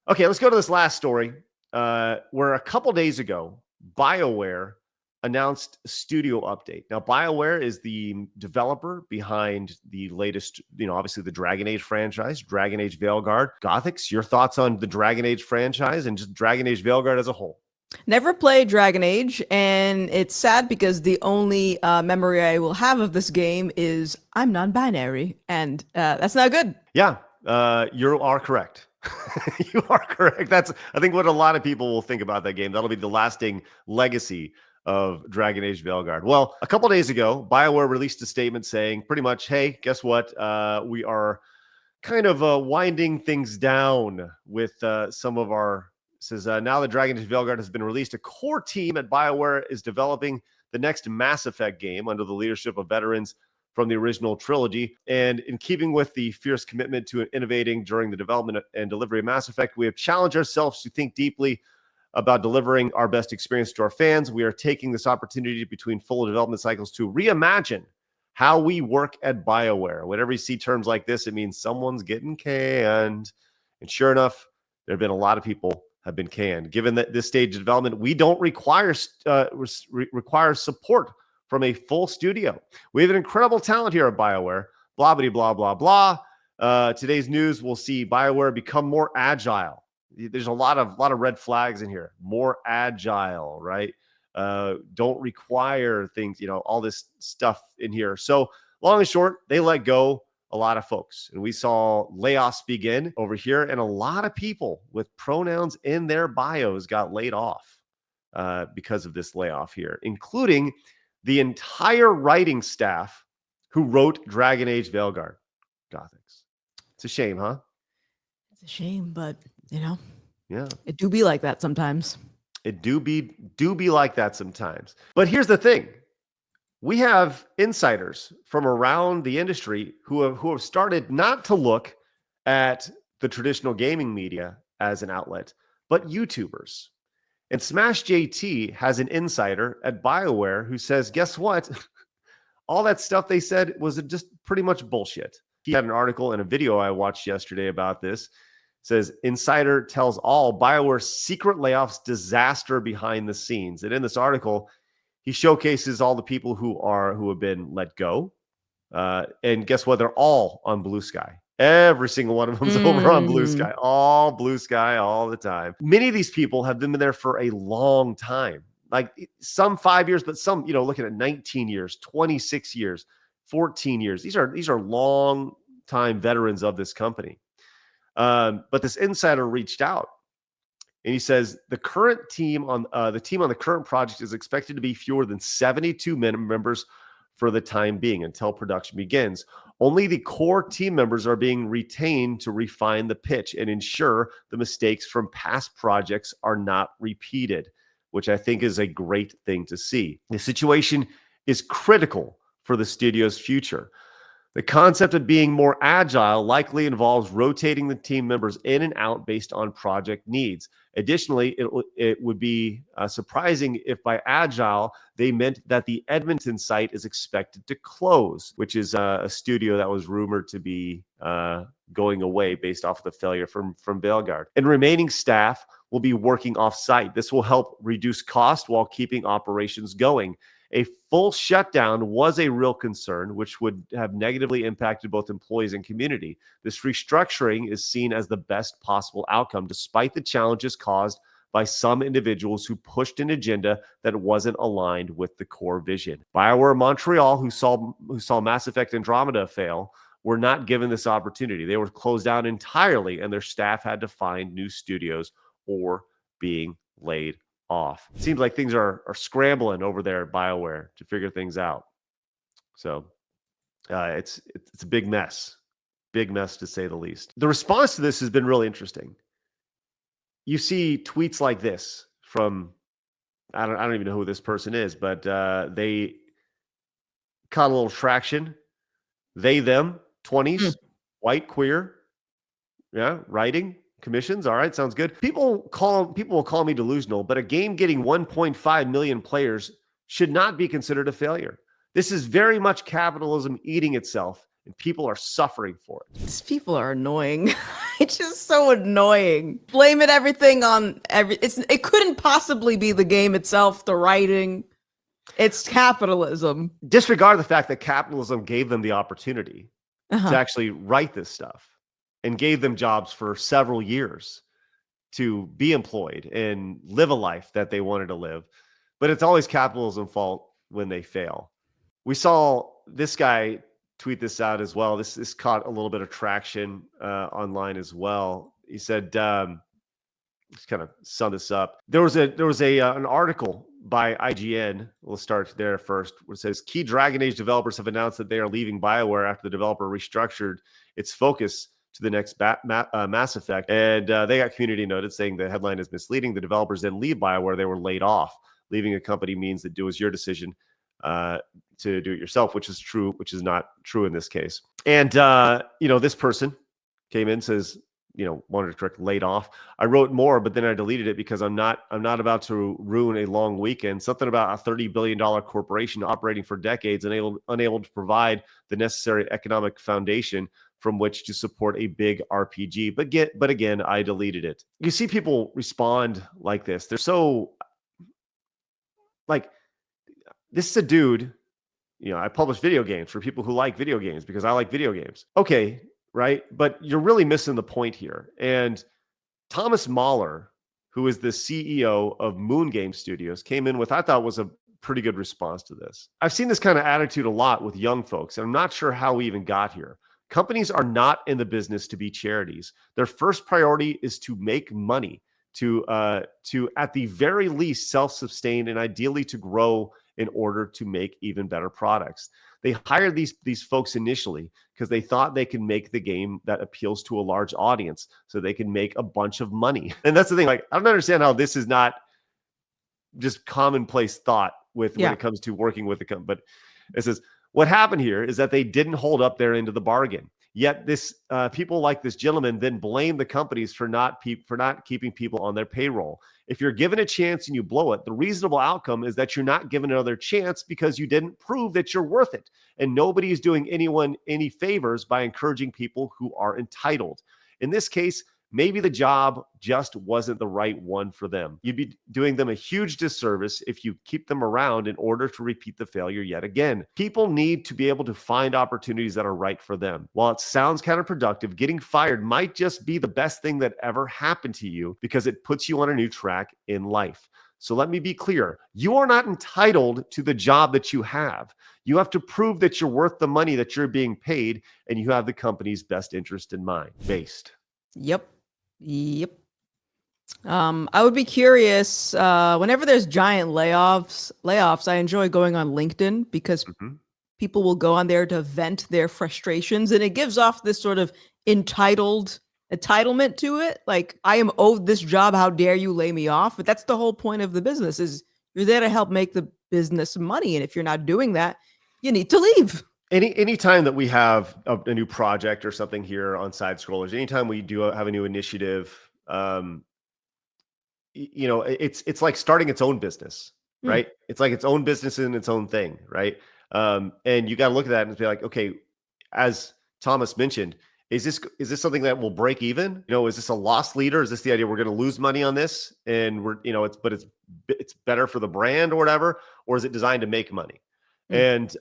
Okay, let's go to this last story where a couple days ago, BioWare announced a studio update. Now, BioWare is the developer behind the latest, obviously the Dragon Age franchise, Dragon Age Veilguard. Gothix, your thoughts on the Dragon Age franchise and just Dragon Age Veilguard as a whole? Never played Dragon Age, and it's sad because the only memory I will have of this game is I'm non-binary, and that's not good. Yeah, you are correct. You are correct. That's, I think, what a lot of people will think about that game. That'll be the lasting legacy of Dragon Age Veilguard. Well, a couple days ago, BioWare released a statement saying pretty much, hey, guess what? We are kind of winding things down with some of our... Says, now that Dragon Age Veilguard has been released, a core team at BioWare is developing the next Mass Effect game under the leadership of veterans from the original trilogy. And in keeping with the fierce commitment to innovating during the development and delivery of Mass Effect, we have challenged ourselves to think deeply about delivering our best experience to our fans. We are taking this opportunity between full development cycles to reimagine how we work at BioWare. Whenever you see terms like this, it means someone's getting canned. And sure enough, there have been a lot of people have been canned. Given that this stage of development, we don't require support from a full studio. We have an incredible talent here at BioWare. Blah, blah, blah, blah, blah. Today's news will see BioWare become more agile. There's a lot of red flags in here. More agile, right? Don't require things, all this stuff in here. So long and short, they let go a lot of folks. And we saw layoffs begin over here, and a lot of people with pronouns in their bios got laid off because of this layoff here, including the entire writing staff who wrote Dragon Age Veilguard. Gothix. It's a shame, huh? It's a shame, but yeah, it do be like that sometimes. It do be like that sometimes. But here's the thing. We have insiders from around the industry who have started not to look at the traditional gaming media as an outlet, but YouTubers. And Smash JT has an insider at BioWare who says, guess what? All that stuff they said was just pretty much bullshit. He had an article and a video I watched yesterday about this. It says, insider tells all BioWare's secret layoffs disaster behind the scenes. And in this article, he showcases all the people who have been let go. And guess what? They're all on Blue Sky. Every single one of them is over on Blue Sky. All Blue Sky all the time. Many of these people have been there for a long time. Like some 5 years, but some, looking at 19 years, 26 years, 14 years. These are long time veterans of this company. But this insider reached out. And he says the current team on the current project is expected to be fewer than 72 members for the time being until production begins. Only the core team members are being retained to refine the pitch and ensure the mistakes from past projects are not repeated, which I think is a great thing to see. The situation is critical for the studio's future. The concept of being more agile likely involves rotating the team members in and out based on project needs. Additionally, it would be surprising if by agile, they meant that the Edmonton site is expected to close, which is a studio that was rumored to be going away based off of the failure from Veilguard. And remaining staff will be working off-site. This will help reduce cost while keeping operations going. A full shutdown was a real concern, which would have negatively impacted both employees and community. This restructuring is seen as the best possible outcome, despite the challenges caused by some individuals who pushed an agenda that wasn't aligned with the core vision. BioWare Montreal, who saw Mass Effect Andromeda fail, were not given this opportunity. They were closed down entirely, and their staff had to find new studios or being laid off. It seems like things are scrambling over there at BioWare to figure things out. So it's a big mess to say the least. The response to this has been really interesting. You see tweets like this from, I don't even know who this person is, but they caught a little traction. They, them, 20s, white, queer, writing. Commissions, all right, sounds good. People will call me delusional, but a game getting 1.5 million players should not be considered a failure. This is very much capitalism eating itself, and people are suffering for it. These people are annoying. It's just so annoying. Blaming everything on it couldn't possibly be the game itself, the writing. It's capitalism. Disregard the fact that capitalism gave them the opportunity to actually write this stuff and gave them jobs for several years to be employed and live a life that they wanted to live. But it's always capitalism's fault when they fail. We saw this guy tweet this out as well. This caught a little bit of traction online as well. He said, just kind of sum this up. There was an article by IGN. We'll start there first. Where it says key Dragon Age developers have announced that they are leaving BioWare after the developer restructured its focus to the next Mass Effect. And they got community noted saying the headline is misleading. The developers then leave BioWare. They were laid off. Leaving a company means that it was your decision to do it yourself, which is true, which is not true in this case. And, this person came in, says, wanted to correct laid off. I wrote more, but then I deleted it because I'm not about to ruin a long weekend. Something about a $30 billion corporation operating for decades and unable to provide the necessary economic foundation from which to support a big RPG. But again, I deleted it. You see people respond like this. They're so like, this is a dude, I publish video games for people who like video games because I like video games. Okay, right? But you're really missing the point here. And Thomas Mahler, who is the CEO of Moon Game Studios, came in with, I thought was a pretty good response to this. I've seen this kind of attitude a lot with young folks, and I'm not sure how we even got here. Companies are not in the business to be charities. Their first priority is to make money, to at the very least self-sustain, and ideally to grow in order to make even better products. They hired these folks initially because they thought they could make the game that appeals to a large audience so they can make a bunch of money. And that's the thing. Like, I don't understand how this is not just commonplace thought when it comes to working with the company. But it says, what happened here is that they didn't hold up their end of the bargain. Yet this people like this gentleman then blame the companies for not keeping people on their payroll. If you're given a chance and you blow it, the reasonable outcome is that you're not given another chance because you didn't prove that you're worth it. And nobody is doing anyone any favors by encouraging people who are entitled. In this case, maybe the job just wasn't the right one for them. You'd be doing them a huge disservice if you keep them around in order to repeat the failure yet again. People need to be able to find opportunities that are right for them. While it sounds counterproductive, getting fired might just be the best thing that ever happened to you because it puts you on a new track in life. So let me be clear. You are not entitled to the job that you have. You have to prove that you're worth the money that you're being paid and you have the company's best interest in mind. Based. Yep. I would be curious, whenever there's giant layoffs, I enjoy going on LinkedIn because people will go on there to vent their frustrations, and it gives off this sort of entitlement to it. Like, I am owed this job. How dare you lay me off? But that's the whole point of the business, is you're there to help make the business money. And if you're not doing that, you need to leave. Any time that we have a new project or something here on Side Scrollers, anytime we do have a new initiative, it's like starting its own business, right? It's like its own business in its own thing, right? And you got to look at that and be like, okay, as Thomas mentioned, is this something that will break even? Is this a loss leader? Is this the idea we're going to lose money on this, and it's better for the brand or whatever, or is it designed to make money? And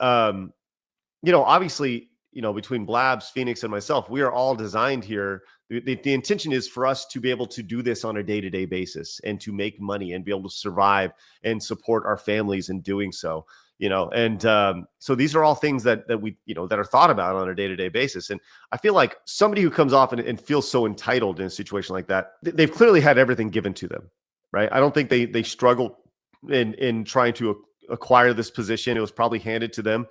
obviously, between Blabs, Phoenix, and myself, we are all designed here. The intention is for us to be able to do this on a day-to-day basis and to make money and be able to survive and support our families in doing so. So these are all things that we, that are thought about on a day-to-day basis. And I feel like somebody who comes off and feels so entitled in a situation like that, they've clearly had everything given to them, right? I don't think they struggled in trying to acquire this position. It was probably handed to them.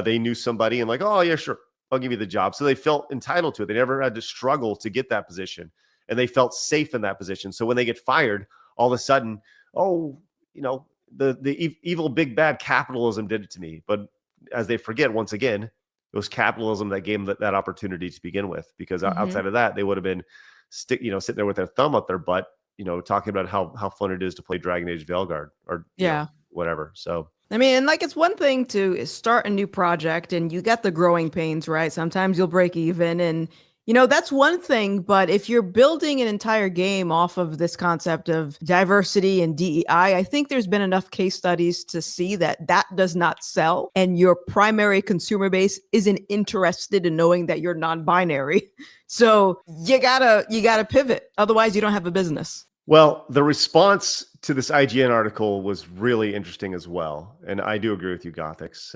They knew somebody and like, oh yeah, sure, I'll give you the job. So they felt entitled to it. They never had to struggle to get that position, and they felt safe in that position. So when they get fired, all of a sudden, the evil big bad capitalism did it to me. But as they forget, once again, it was capitalism that gave them that opportunity to begin with. Because outside of that, they would have been sitting there with their thumb up their butt, talking about how fun it is to play Dragon Age Veilguard or whatever. So. I mean, like, it's one thing to start a new project and you get the growing pains, right? Sometimes you'll break even and That's one thing, but if you're building an entire game off of this concept of diversity and DEI, I think there's been enough case studies to see that that does not sell, and your primary consumer base isn't interested in knowing that you're non-binary. So you gotta pivot. Otherwise, you don't have a business. Well, the response to this IGN article was really interesting as well. And I do agree with you, Gothics.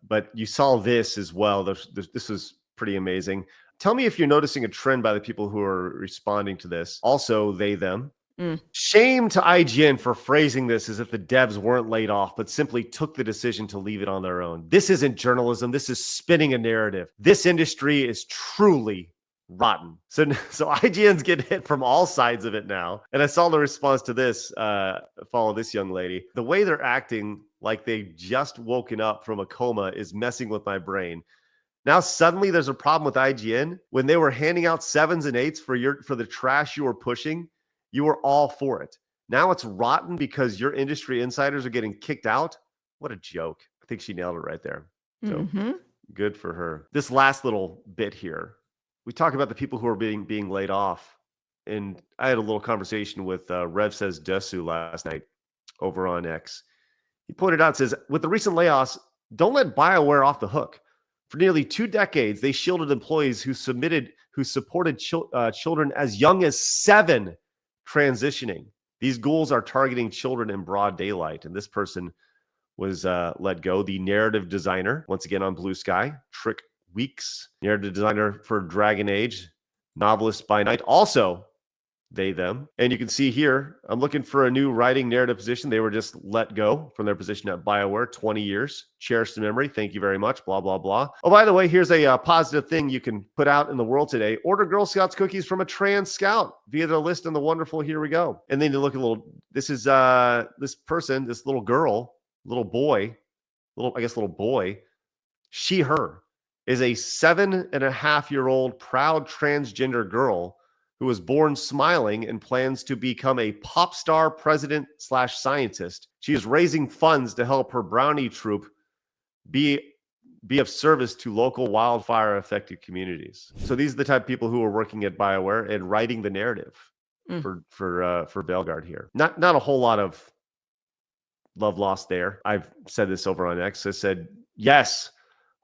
But you saw this as well. This was pretty amazing. Tell me if you're noticing a trend by the people who are responding to this. Also, they, them. Shame to IGN for phrasing this as if the devs weren't laid off, but simply took the decision to leave it on their own. This isn't journalism. This is spinning a narrative. This industry is truly rotten. So IGN's getting hit from all sides of it now. And I saw the response to this, follow this young lady. The way they're acting like they just woken up from a coma is messing with my brain. Now suddenly there's a problem with IGN. When they were handing out 7s and 8s for the trash you were pushing, you were all for it. Now it's rotten because your industry insiders are getting kicked out. What a joke. I think she nailed it right there. So good for her. This last little bit here. We talk about the people who are being laid off. And I had a little conversation with Rev Says Desu last night over on X. He pointed out, says, with the recent layoffs, don't let BioWare off the hook. For nearly 2 decades, they shielded employees who supported children as young as 7 transitioning. These ghouls are targeting children in broad daylight. And this person was let go. The narrative designer, once again on Blue Sky, Trick Weeks, narrative designer for Dragon Age, novelist by night, also they, them. And you can see here, I'm looking for a new writing narrative position. They were just let go from their position at BioWare, 20 years. Cherished in memory. Thank you very much. Blah, blah, blah. Oh, by the way, here's a positive thing you can put out in the world today. Order Girl Scouts cookies from a trans scout via the list in the wonderful Here We Go. And then you look a little, this is this person, this little girl, little boy, she, her, is a 7.5-year-old proud transgender girl who was born smiling and plans to become a pop star president/scientist. She is raising funds to help her brownie troop be of service to local wildfire affected communities. So these are the type of people who are working at BioWare and writing the narrative for Bellegarde here. Not a whole lot of love lost there. I've said this over on X. I said, yes,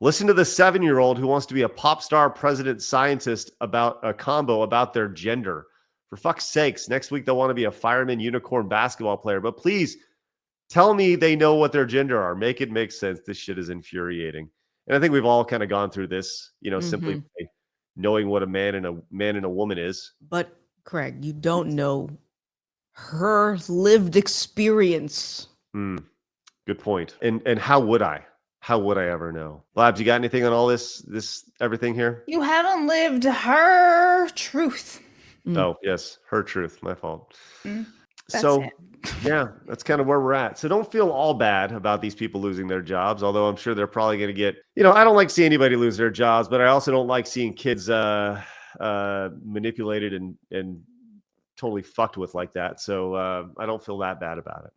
listen to the 7-year-old who wants to be a pop star president scientist about a combo about their gender. For fuck's sakes, next week they'll want to be a fireman unicorn basketball player. But please tell me they know what their gender are. Make it make sense. This shit is infuriating. And I think we've all kind of gone through this, simply by knowing what a man and a woman is. But Craig, you don't know her lived experience. Good point. And how would I? How would I ever know? Blabs, you got anything on all this everything here? You haven't lived her truth. Oh, yes. Her truth. My fault. That's yeah, that's kind of where we're at. So don't feel all bad about these people losing their jobs, although I'm sure they're probably going to get, I don't like seeing anybody lose their jobs, but I also don't like seeing kids manipulated and totally fucked with like that. So I don't feel that bad about it.